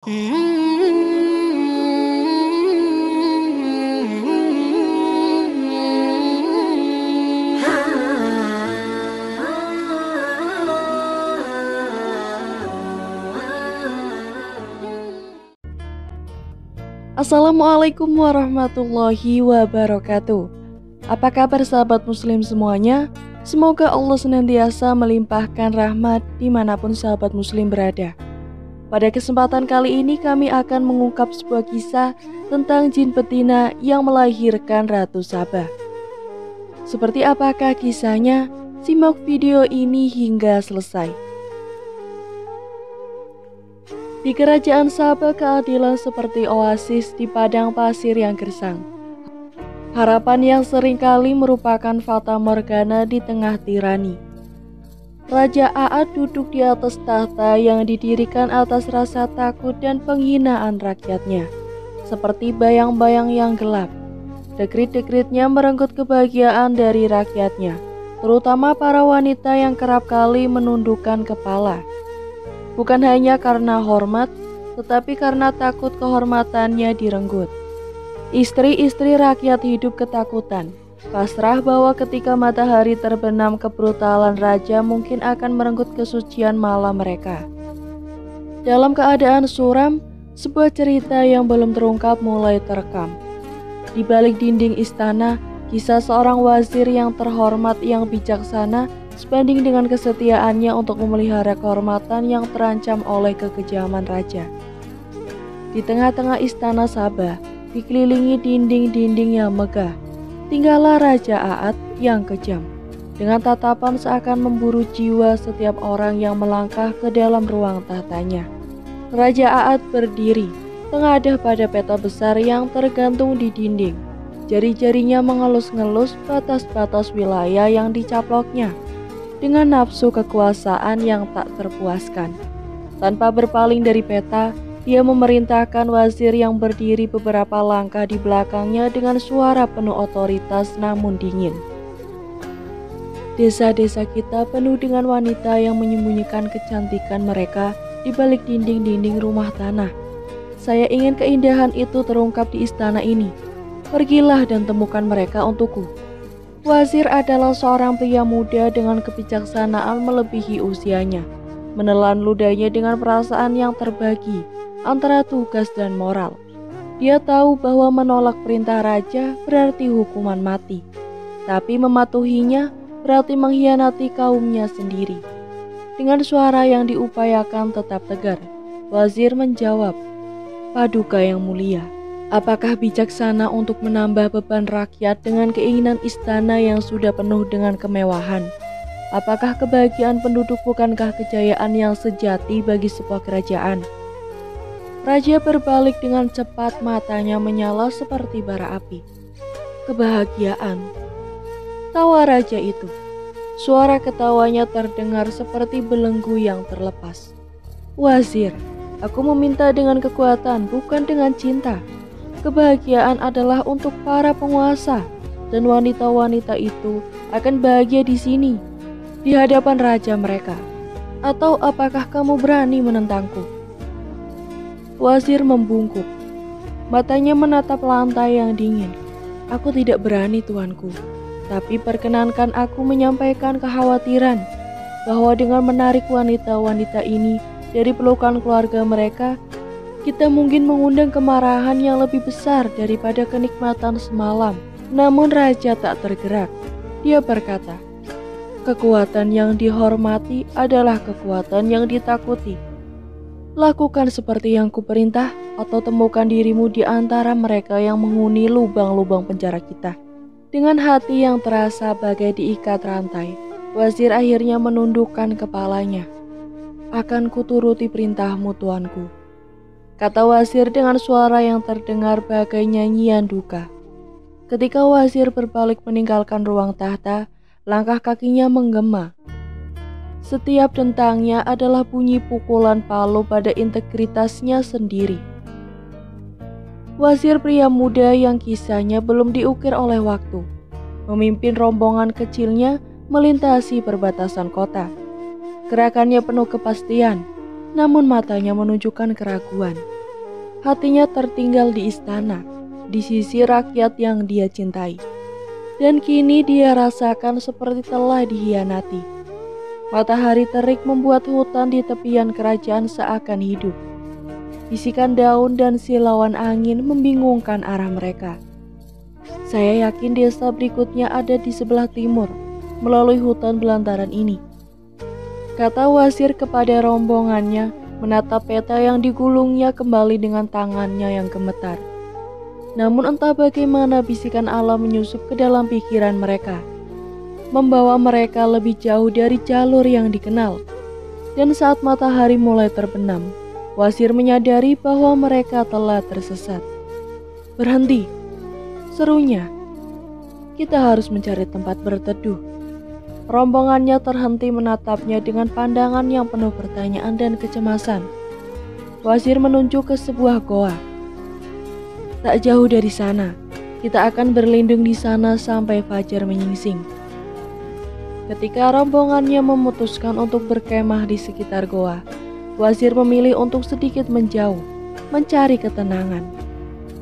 Assalamualaikum warahmatullahi wabarakatuh. Apa kabar sahabat muslim semuanya? Semoga Allah senantiasa melimpahkan rahmat dimanapun sahabat muslim berada. Pada kesempatan kali ini kami akan mengungkap sebuah kisah tentang jin betina yang melahirkan Ratu Saba. Seperti apakah kisahnya? Simak video ini hingga selesai. Di kerajaan Saba, keadilan seperti oasis di padang pasir yang gersang. Harapan yang seringkali merupakan fata morgana di tengah tirani. Raja A'ad duduk di atas tahta yang didirikan atas rasa takut dan penghinaan rakyatnya. Seperti bayang-bayang yang gelap, dekrit-dekritnya merenggut kebahagiaan dari rakyatnya, terutama para wanita yang kerap kali menundukkan kepala. Bukan hanya karena hormat, tetapi karena takut kehormatannya direnggut. Istri-istri rakyat hidup ketakutan, pasrah bahwa ketika matahari terbenam kebrutalan raja mungkin akan merenggut kesucian malam mereka. Dalam keadaan suram, sebuah cerita yang belum terungkap mulai terekam. Di balik dinding istana, kisah seorang wazir yang terhormat yang bijaksana sebanding dengan kesetiaannya untuk memelihara kehormatan yang terancam oleh kekejaman raja. Di tengah-tengah istana Saba, dikelilingi dinding-dinding yang megah, tinggallah Raja A'ad yang kejam, dengan tatapan seakan memburu jiwa setiap orang yang melangkah ke dalam ruang tahtanya. Raja A'ad berdiri, tengadah pada peta besar yang tergantung di dinding. Jari-jarinya mengelus-ngelus batas-batas wilayah yang dicaploknya, dengan nafsu kekuasaan yang tak terpuaskan. Tanpa berpaling dari peta, dia memerintahkan wazir yang berdiri beberapa langkah di belakangnya dengan suara penuh otoritas namun dingin. Desa-desa kita penuh dengan wanita yang menyembunyikan kecantikan mereka di balik dinding-dinding rumah tanah. Saya ingin keindahan itu terungkap di istana ini. Pergilah dan temukan mereka untukku. Wazir adalah seorang pria muda dengan kebijaksanaan melebihi usianya, menelan ludahnya dengan perasaan yang terbagi antara tugas dan moral. Dia tahu bahwa menolak perintah raja berarti hukuman mati, tapi mematuhinya berarti mengkhianati kaumnya sendiri. Dengan suara yang diupayakan tetap tegar, wazir menjawab, "Paduka yang mulia, apakah bijaksana untuk menambah beban rakyat dengan keinginan istana yang sudah penuh dengan kemewahan? Apakah kebahagiaan penduduk bukankah kejayaan yang sejati bagi sebuah kerajaan?" Raja berbalik dengan cepat, matanya menyala seperti bara api. "Kebahagiaan," tawa raja itu. Suara ketawanya terdengar seperti belenggu yang terlepas. "Wazir, aku meminta dengan kekuatan, bukan dengan cinta. Kebahagiaan adalah untuk para penguasa, dan wanita-wanita itu akan bahagia di sini, di hadapan raja mereka. Atau apakah kamu berani menentangku?" Wazir membungkuk, matanya menatap lantai yang dingin. "Aku tidak berani, tuanku, tapi perkenankan aku menyampaikan kekhawatiran bahwa dengan menarik wanita-wanita ini dari pelukan keluarga mereka, kita mungkin mengundang kemarahan yang lebih besar daripada kenikmatan semalam." Namun raja tak tergerak. Dia berkata, "Kekuatan yang dihormati adalah kekuatan yang ditakuti. Lakukan seperti yang kuperintah atau temukan dirimu di antara mereka yang menghuni lubang-lubang penjara kita." Dengan hati yang terasa bagai diikat rantai, wazir akhirnya menundukkan kepalanya. "Akan kuturuti perintahmu, tuanku," kata wazir dengan suara yang terdengar bagai nyanyian duka. Ketika wazir berbalik meninggalkan ruang tahta, langkah kakinya menggema. Setiap dentangnya adalah bunyi pukulan palu pada integritasnya sendiri. Wazir pria muda yang kisahnya belum diukir oleh waktu, memimpin rombongan kecilnya melintasi perbatasan kota. Gerakannya penuh kepastian, namun matanya menunjukkan keraguan. Hatinya tertinggal di istana, di sisi rakyat yang dia cintai. Dan kini dia rasakan seperti telah dihianati. Matahari terik membuat hutan di tepian kerajaan seakan hidup. Bisikan daun dan silauan angin membingungkan arah mereka. Saya yakin desa berikutnya ada di sebelah timur, melalui hutan belantaran ini, kata Wazir kepada rombongannya, menatap peta yang digulungnya kembali dengan tangannya yang gemetar. Namun entah bagaimana bisikan alam menyusup ke dalam pikiran mereka, membawa mereka lebih jauh dari jalur yang dikenal. Dan saat matahari mulai terbenam, Wazir menyadari bahwa mereka telah tersesat. "Berhenti," serunya. "Kita harus mencari tempat berteduh." Rombongannya terhenti menatapnya dengan pandangan yang penuh pertanyaan dan kecemasan. Wazir menunjuk ke sebuah goa. "Tak jauh dari sana, kita akan berlindung di sana sampai fajar menyingsing." Ketika rombongannya memutuskan untuk berkemah di sekitar goa, Wazir memilih untuk sedikit menjauh, mencari ketenangan.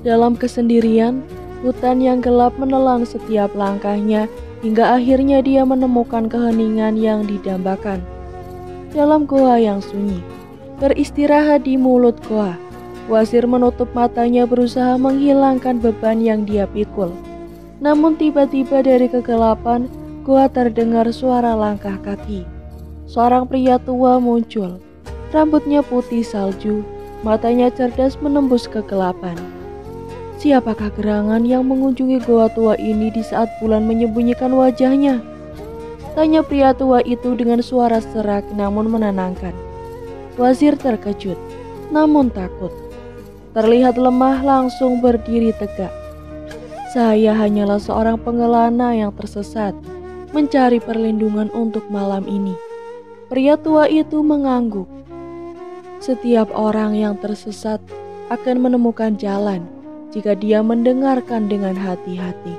Dalam kesendirian, hutan yang gelap menelan setiap langkahnya hingga akhirnya dia menemukan keheningan yang didambakan. Dalam goa yang sunyi, beristirahat di mulut goa, Wazir menutup matanya berusaha menghilangkan beban yang dia pikul. Namun tiba-tiba dari kegelapan, goa terdengar suara langkah kaki. Seorang pria tua muncul, rambutnya putih salju, matanya cerdas menembus kegelapan. Siapakah gerangan yang mengunjungi goa tua ini di saat bulan menyembunyikan wajahnya? Tanya pria tua itu dengan suara serak namun menenangkan. Wazir terkejut, namun takut. Terlihat lemah langsung berdiri tegak. "Saya hanyalah seorang pengelana yang tersesat, mencari perlindungan untuk malam ini." Pria tua itu mengangguk. Setiap orang yang tersesat akan menemukan jalan jika dia mendengarkan dengan hati-hati.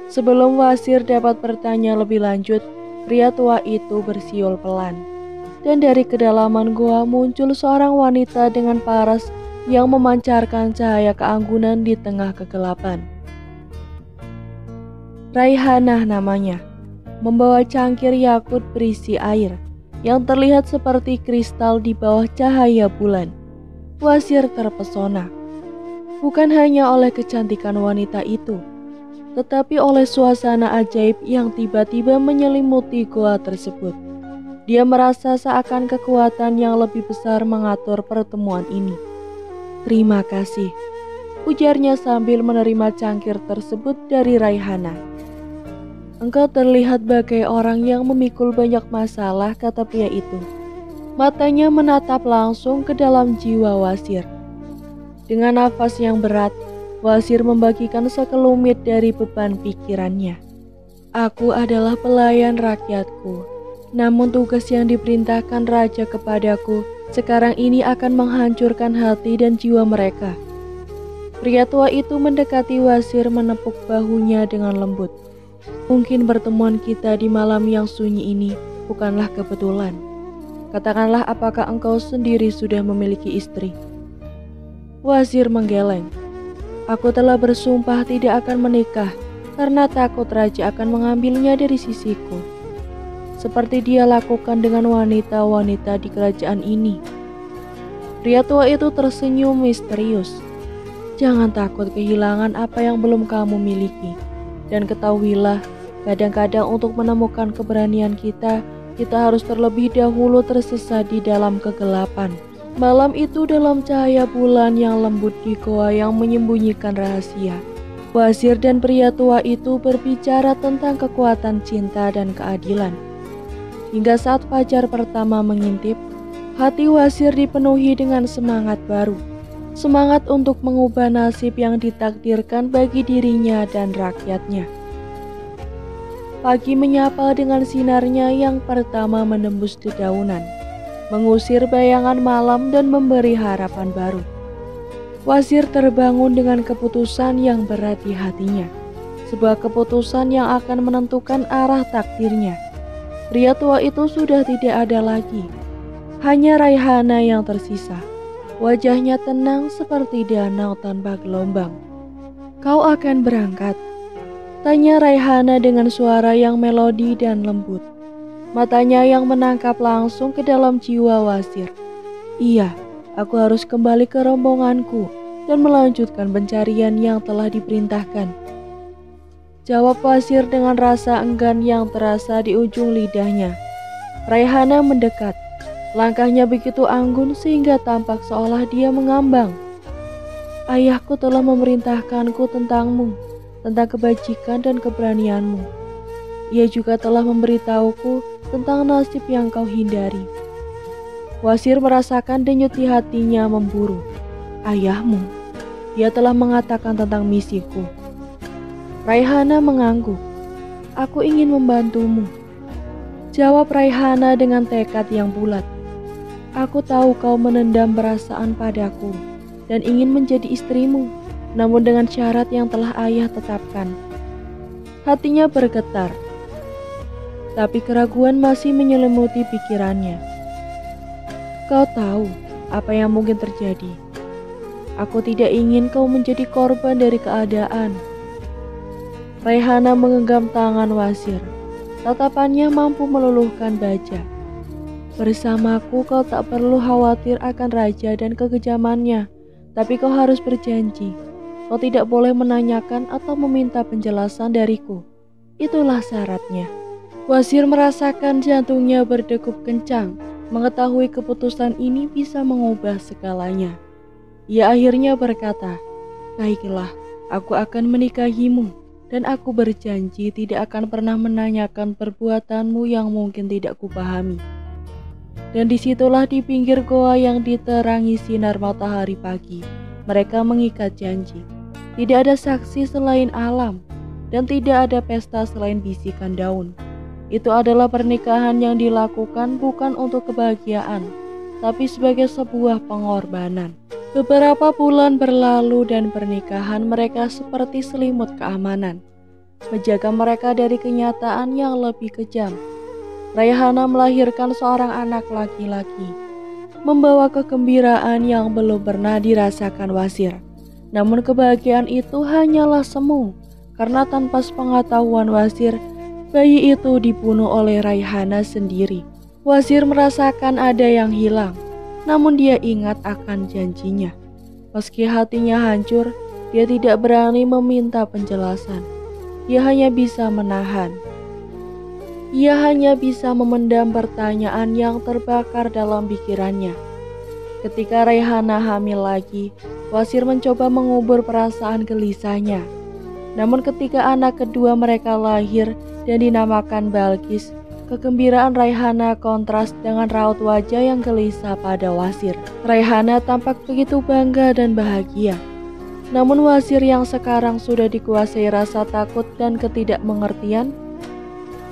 Sebelum Wazir dapat bertanya lebih lanjut, pria tua itu bersiul pelan. Dan dari kedalaman goa muncul seorang wanita dengan paras yang memancarkan cahaya keanggunan di tengah kegelapan. Raihanah namanya, membawa cangkir yakut berisi air yang terlihat seperti kristal di bawah cahaya bulan. Wazir terpesona, bukan hanya oleh kecantikan wanita itu, tetapi oleh suasana ajaib yang tiba-tiba menyelimuti goa tersebut. Dia merasa seakan kekuatan yang lebih besar mengatur pertemuan ini. "Terima kasih," ujarnya sambil menerima cangkir tersebut dari Raihanah. "Engkau terlihat bagai orang yang memikul banyak masalah," kata pria itu. Matanya menatap langsung ke dalam jiwa Wazir. Dengan nafas yang berat, Wazir membagikan sekelumit dari beban pikirannya. "Aku adalah pelayan rakyatku, namun tugas yang diperintahkan raja kepadaku sekarang ini akan menghancurkan hati dan jiwa mereka." Pria tua itu mendekati Wazir, menepuk bahunya dengan lembut. "Mungkin pertemuan kita di malam yang sunyi ini bukanlah kebetulan. Katakanlah, apakah engkau sendiri sudah memiliki istri?" Wazir menggeleng. "Aku telah bersumpah tidak akan menikah karena takut raja akan mengambilnya dari sisiku, seperti dia lakukan dengan wanita-wanita di kerajaan ini." Pria tua itu tersenyum misterius. "Jangan takut kehilangan apa yang belum kamu miliki. Dan ketahuilah, kadang-kadang untuk menemukan keberanian kita harus terlebih dahulu tersesat di dalam kegelapan." Malam itu dalam cahaya bulan yang lembut di goa yang menyembunyikan rahasia, Wazir dan pria tua itu berbicara tentang kekuatan cinta dan keadilan. Hingga saat fajar pertama mengintip, hati Wazir dipenuhi dengan semangat baru. Semangat untuk mengubah nasib yang ditakdirkan bagi dirinya dan rakyatnya. Pagi menyapa dengan sinarnya yang pertama menembus dedaunan, mengusir bayangan malam dan memberi harapan baru. Wazir terbangun dengan keputusan yang berat di hatinya, sebuah keputusan yang akan menentukan arah takdirnya. Pria tua itu sudah tidak ada lagi, Hanya Raihana yang tersisa. Wajahnya tenang seperti danau tanpa gelombang. "Kau akan berangkat?" tanya Raihana dengan suara yang melodi dan lembut. Matanya yang menangkap langsung ke dalam jiwa Wasir. "Iya, aku harus kembali ke rombonganku dan melanjutkan pencarian yang telah diperintahkan," jawab Wasir dengan rasa enggan yang terasa di ujung lidahnya. Raihana mendekat. Langkahnya begitu anggun sehingga tampak seolah dia mengambang. "Ayahku telah memerintahkanku tentangmu, tentang kebajikan dan keberanianmu. Ia juga telah memberitahuku tentang nasib yang kau hindari." Wasir merasakan denyut di hatinya memburu. "Ayahmu? Dia telah mengatakan tentang misiku." Raihana mengangguk. "Aku ingin membantumu," jawab Raihana dengan tekad yang bulat. "Aku tahu kau menendam perasaan padaku dan ingin menjadi istrimu, namun dengan syarat yang telah ayah tetapkan." Hatinya bergetar, tapi keraguan masih menyelimuti pikirannya. "Kau tahu apa yang mungkin terjadi. Aku tidak ingin kau menjadi korban dari keadaan." Raihana menggenggam tangan Wasir. Tatapannya mampu meluluhkan baja. "Bersamaku kau tak perlu khawatir akan raja dan kekejamannya, tapi kau harus berjanji. Kau tidak boleh menanyakan atau meminta penjelasan dariku. Itulah syaratnya." Wasir merasakan jantungnya berdegup kencang, mengetahui keputusan ini bisa mengubah segalanya. Ia akhirnya berkata, "Baiklah, aku akan menikahimu, dan aku berjanji tidak akan pernah menanyakan perbuatanmu yang mungkin tidak kupahami." Dan disitulah di pinggir goa yang diterangi sinar matahari pagi, mereka mengikat janji. Tidak ada saksi selain alam, dan tidak ada pesta selain bisikan daun. Itu adalah pernikahan yang dilakukan bukan untuk kebahagiaan, tapi sebagai sebuah pengorbanan. Beberapa bulan berlalu dan pernikahan mereka seperti selimut keamanan, menjaga mereka dari kenyataan yang lebih kejam. Raihana melahirkan seorang anak laki-laki, membawa kegembiraan yang belum pernah dirasakan Wasir. Namun kebahagiaan itu hanyalah semu, karena tanpa sepengetahuan Wasir, bayi itu dibunuh oleh Raihana sendiri. Wasir merasakan ada yang hilang, namun dia ingat akan janjinya. Meski hatinya hancur, dia tidak berani meminta penjelasan. Dia hanya bisa menahan. Ia hanya bisa memendam pertanyaan yang terbakar dalam pikirannya. Ketika Raihana hamil lagi, Wasir mencoba mengubur perasaan gelisahnya. Namun ketika anak kedua mereka lahir dan dinamakan Balkis, kegembiraan Raihana kontras dengan raut wajah yang gelisah pada Wasir. Raihana tampak begitu bangga dan bahagia. Namun Wasir yang sekarang sudah dikuasai rasa takut dan ketidakmengertian,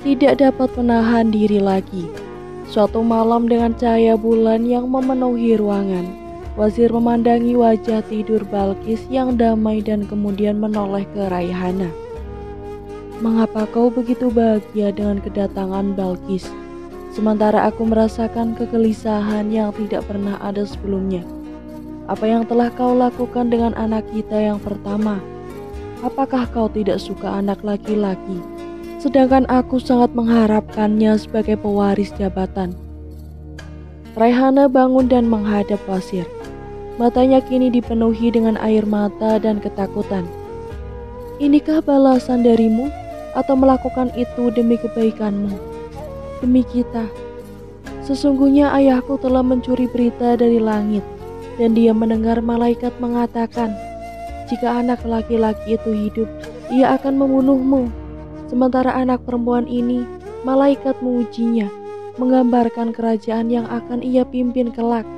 tidak dapat menahan diri lagi. Suatu malam dengan cahaya bulan yang memenuhi ruangan, Wasir memandangi wajah tidur Balkis yang damai dan kemudian menoleh ke Raihana. "Mengapa kau begitu bahagia dengan kedatangan Balkis, sementara aku merasakan kegelisahan yang tidak pernah ada sebelumnya? Apa yang telah kau lakukan dengan anak kita yang pertama? Apakah kau tidak suka anak laki-laki? Sedangkan aku sangat mengharapkannya sebagai pewaris jabatan." Raihana bangun dan menghadap Wasir. Matanya kini dipenuhi dengan air mata dan ketakutan. "Inikah balasan darimu atau melakukan itu demi kebaikanmu? Demi kita? Sesungguhnya ayahku telah mencuri berita dari langit, dan dia mendengar malaikat mengatakan, jika anak laki-laki itu hidup, ia akan membunuhmu. Sementara anak perempuan ini, malaikat mengujinya, menggambarkan kerajaan yang akan ia pimpin kelak.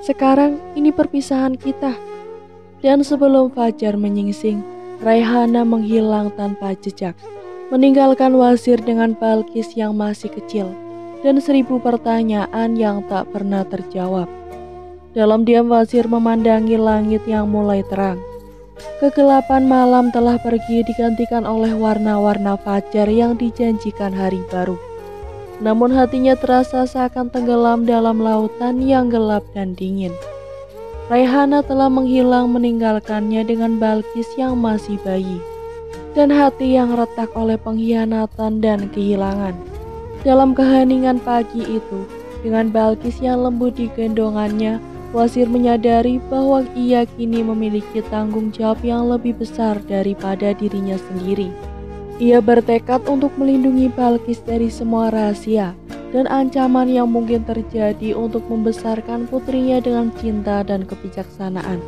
Sekarang ini perpisahan kita." Dan sebelum fajar menyingsing, Raihana menghilang tanpa jejak, meninggalkan Wasir dengan Balkis yang masih kecil, dan 1000 pertanyaan yang tak pernah terjawab. Dalam diam Wasir memandangi langit yang mulai terang. Kegelapan malam telah pergi digantikan oleh warna-warna fajar yang dijanjikan hari baru. namun hatinya terasa seakan tenggelam dalam lautan yang gelap dan dingin. Raihana telah menghilang meninggalkannya dengan Balkis yang masih bayi, dan hati yang retak oleh pengkhianatan dan kehilangan. Dalam keheningan pagi itu, dengan Balkis yang lembut di gendongannya, Wasir menyadari bahwa ia kini memiliki tanggung jawab yang lebih besar daripada dirinya sendiri. Ia bertekad untuk melindungi Balkis dari semua rahasia dan ancaman yang mungkin terjadi untuk membesarkan putrinya dengan cinta dan kebijaksanaan.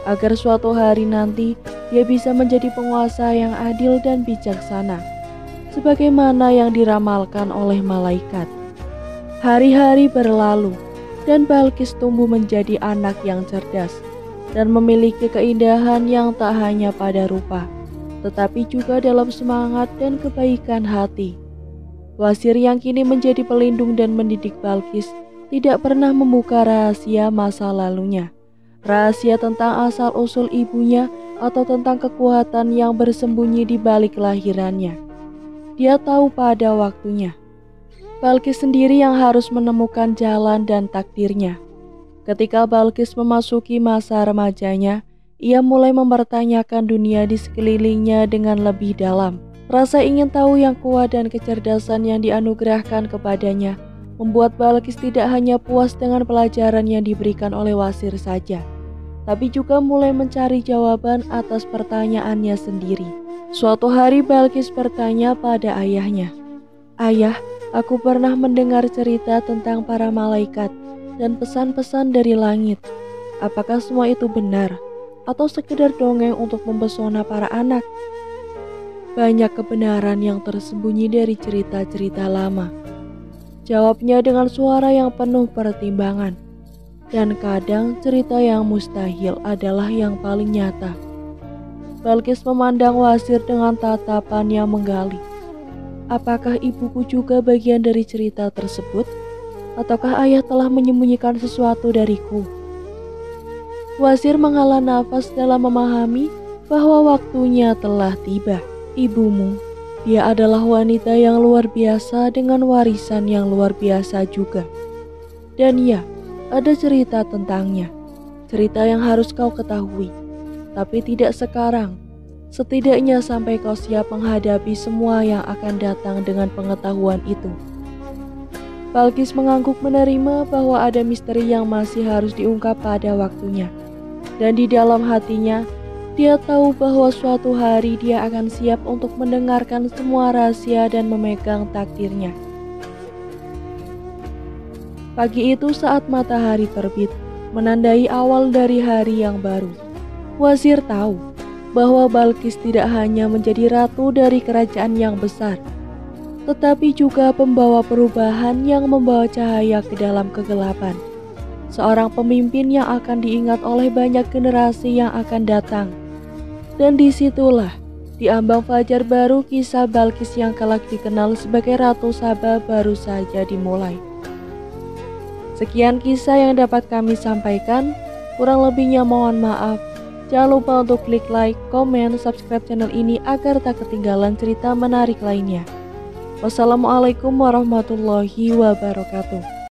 Agar suatu hari nanti dia bisa menjadi penguasa yang adil dan bijaksana, sebagaimana yang diramalkan oleh malaikat. Hari-hari berlalu, dan Balkis tumbuh menjadi anak yang cerdas dan memiliki keindahan yang tak hanya pada rupa, tetapi juga dalam semangat dan kebaikan hati. Wasir yang kini menjadi pelindung dan mendidik Balkis tidak pernah membuka rahasia masa lalunya, rahasia tentang asal-usul ibunya atau tentang kekuatan yang bersembunyi di balik kelahirannya. Dia tahu pada waktunya Balkis sendiri yang harus menemukan jalan dan takdirnya. Ketika Balkis memasuki masa remajanya, ia mulai mempertanyakan dunia di sekelilingnya dengan lebih dalam. Rasa ingin tahu yang kuat dan kecerdasan yang dianugerahkan kepadanya membuat Balkis tidak hanya puas dengan pelajaran yang diberikan oleh Wasir saja, tapi juga mulai mencari jawaban atas pertanyaannya sendiri. Suatu hari Balkis bertanya pada ayahnya, "Ayah, aku pernah mendengar cerita tentang para malaikat dan pesan-pesan dari langit. Apakah semua itu benar atau sekedar dongeng untuk mempesona para anak?" "Banyak kebenaran yang tersembunyi dari cerita-cerita lama," jawabnya dengan suara yang penuh pertimbangan. "Dan kadang cerita yang mustahil adalah yang paling nyata." Balkis memandang Wasir dengan tatapan yang menggali. Apakah ibuku juga bagian dari cerita tersebut? Ataukah ayah telah menyembunyikan sesuatu dariku? Wasir menghela nafas dalam memahami bahwa waktunya telah tiba. Ibumu, dia adalah wanita yang luar biasa dengan warisan yang luar biasa juga. Dan ya, ada cerita tentangnya. Cerita yang harus kau ketahui, tapi tidak sekarang. Setidaknya sampai kau siap menghadapi semua yang akan datang dengan pengetahuan itu. Balkis mengangguk menerima bahwa ada misteri yang masih harus diungkap pada waktunya. Dan di dalam hatinya, dia tahu bahwa suatu hari dia akan siap untuk mendengarkan semua rahasia dan memegang takdirnya. Pagi itu saat matahari terbit, menandai awal dari hari yang baru. Wasir tahu bahwa Balkis tidak hanya menjadi ratu dari kerajaan yang besar, tetapi juga pembawa perubahan yang membawa cahaya ke dalam kegelapan. Seorang pemimpin yang akan diingat oleh banyak generasi yang akan datang. Dan disitulah, di ambang fajar baru, kisah Balkis yang kelak dikenal sebagai Ratu Saba baru saja dimulai. Sekian kisah yang dapat kami sampaikan, kurang lebihnya mohon maaf. Jangan lupa untuk klik like, komen, subscribe channel ini agar tak ketinggalan cerita menarik lainnya. Wassalamualaikum warahmatullahi wabarakatuh.